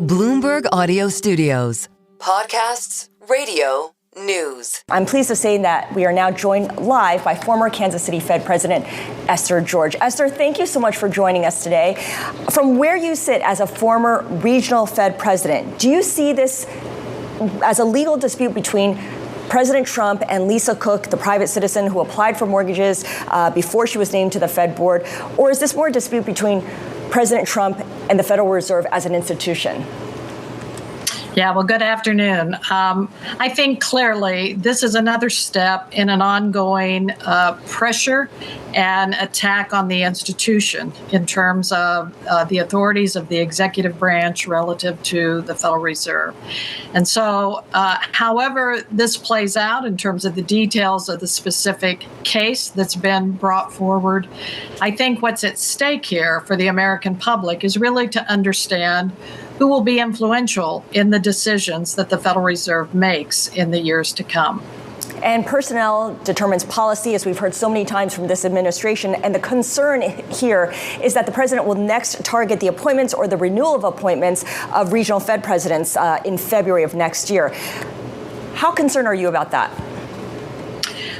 Bloomberg Audio Studios. Podcasts, radio, news. I'm pleased to say that we are now joined live by former Kansas City Fed President Esther George. Esther, thank you so much for joining us today. From where you sit as a former regional Fed president, do you see this as a legal dispute between President Trump and Lisa Cook, the private citizen who applied for mortgages before she was named to the Fed board? Or is this more a dispute between President Trump and the Federal Reserve as an institution? Yeah, well, good afternoon. I think clearly this is another step in an ongoing pressure and attack on the institution in terms of the authorities of the executive branch relative to the Federal Reserve. And so, however this plays out in terms of the details of the specific case that's been brought forward, I think what's at stake here for the American public is really to understand who will be influential in the decisions that the Federal Reserve makes in the years to come. And personnel determines policy, as we've heard so many times from this administration. And the concern here is that the president will next target the appointments or the renewal of appointments of regional Fed presidents in February of next year. How concerned are you about that?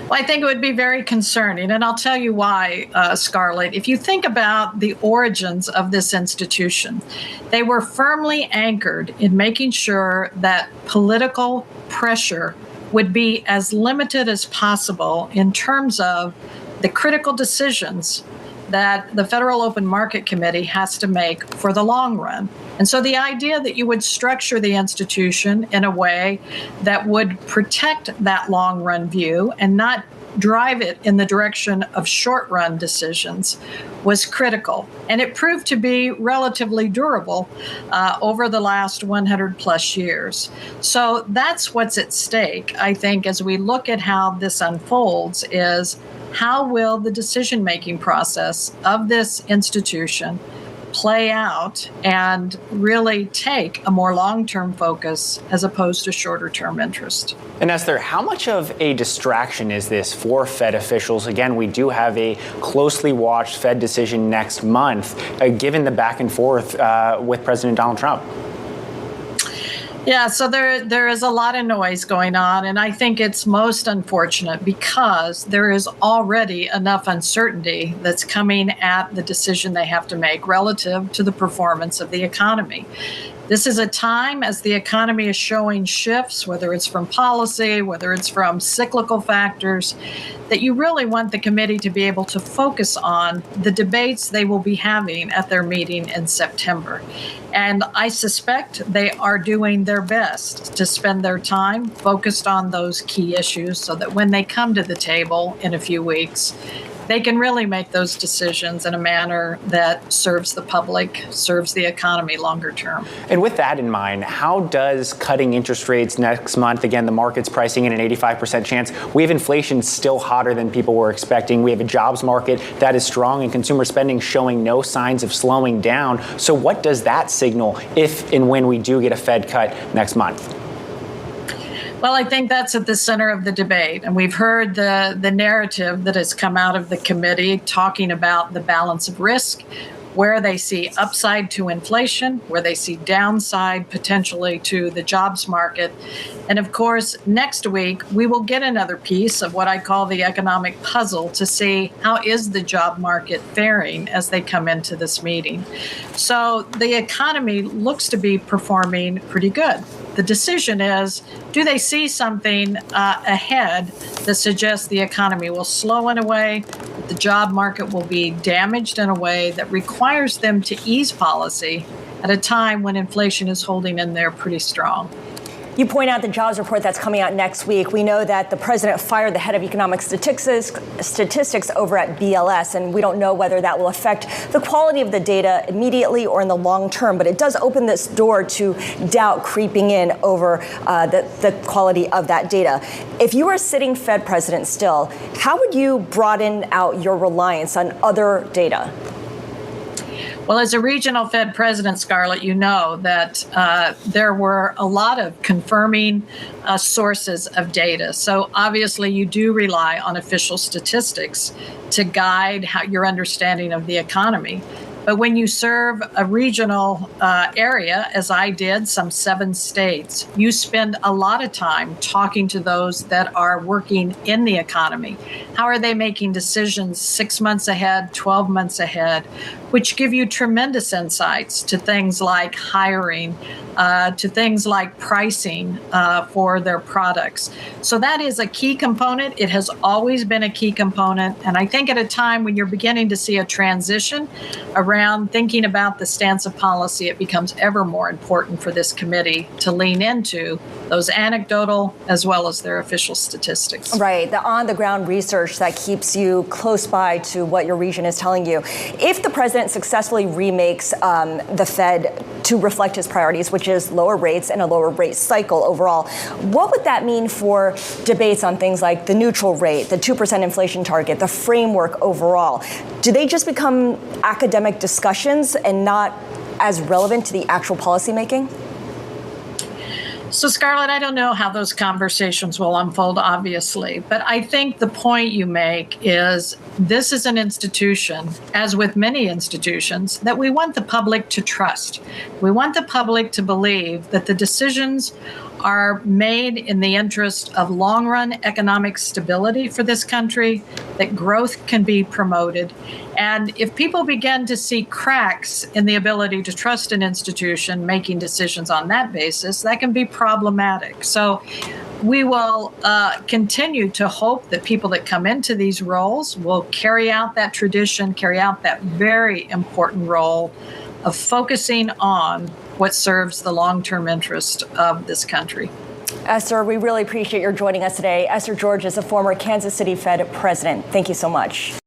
Well, I think it would be very concerning, and I'll tell you why, Scarlet. If you think about the origins of this institution, they were firmly anchored in making sure that political pressure would be as limited as possible in terms of the critical decisions that the Federal Open Market Committee has to make for the long run. And so the idea that you would structure the institution in a way that would protect that long run view and not drive it in the direction of short run decisions was critical. And it proved to be relatively durable over the last 100 plus years. So that's what's at stake, I think, as we look at how this unfolds, is how will the decision-making process of this institution play out and really take a more long-term focus as opposed to shorter-term interest. And Esther, how much of a distraction is this for Fed officials? Again, we do have a closely watched Fed decision next month, given the back and forth with President Donald Trump. Yeah, so there is a lot of noise going on, and I think it's most unfortunate because there is already enough uncertainty that's coming at the decision they have to make relative to the performance of the economy. This is a time as the economy is showing shifts, whether it's from policy, whether it's from cyclical factors, that you really want the committee to be able to focus on the debates they will be having at their meeting in September. And I suspect they are doing their best to spend their time focused on those key issues so that when they come to the table in a few weeks, they can really make those decisions in a manner that serves the public, serves the economy longer term. And with that in mind, how does cutting interest rates next month, again, the market's pricing in an 85% chance, we have inflation still hotter than people were expecting. We have a jobs market that is strong and consumer spending showing no signs of slowing down. So what does that signal if and when we do get a Fed cut next month? Well, I think that's at the center of the debate. And we've heard the narrative that has come out of the committee talking about the balance of risk, where they see upside to inflation, where they see downside potentially to the jobs market. And of course, next week, we will get another piece of what I call the economic puzzle to see how is the job market faring as they come into this meeting. So the economy looks to be performing pretty good. The decision is, do they see something ahead that suggests the economy will slow in a way, that the job market will be damaged in a way that requires them to ease policy at a time when inflation is holding in there pretty strong? You point out the jobs report that's coming out next week. We know that the president fired the head of economic statistics over at BLS, and we don't know whether that will affect the quality of the data immediately or in the long term. But it does open this door to doubt creeping in over the quality of that data. If you were a sitting Fed president still, how would you broaden out your reliance on other data? Well, as a regional Fed president, Scarlet, you know that there were a lot of confirming sources of data. So obviously you do rely on official statistics to guide your understanding of the economy. But when you serve a regional area, as I did, some 7 states, you spend a lot of time talking to those that are working in the economy. How are they making decisions 6 months ahead, 12 months ahead, which give you tremendous insights to things like hiring, to things like pricing for their products. So that is a key component. It has always been a key component. And I think at a time when you're beginning to see a transition around thinking about the stance of policy, it becomes ever more important for this committee to lean into those anecdotal as well as their official statistics. Right, the on-the-ground research that keeps you close by to what your region is telling you. If the president successfully remakes the Fed to reflect his priorities, which is lower rates and a lower rate cycle overall, what would that mean for debates on things like the neutral rate, the 2% inflation target, the framework overall? Do they just become academic discussions and not as relevant to the actual policymaking? So, Scarlet, I don't know how those conversations will unfold, obviously, but I think the point you make is this is an institution, as with many institutions, that we want the public to trust. We want the public to believe that the decisions are made in the interest of long-run economic stability for this country, that growth can be promoted. And if people begin to see cracks in the ability to trust an institution making decisions on that basis, that can be problematic. So we will continue to hope that people that come into these roles will carry out that tradition, carry out that very important role of focusing on what serves the long-term interest of this country. Esther, we really appreciate your joining us today. Esther George is a former Kansas City Fed president. Thank you so much.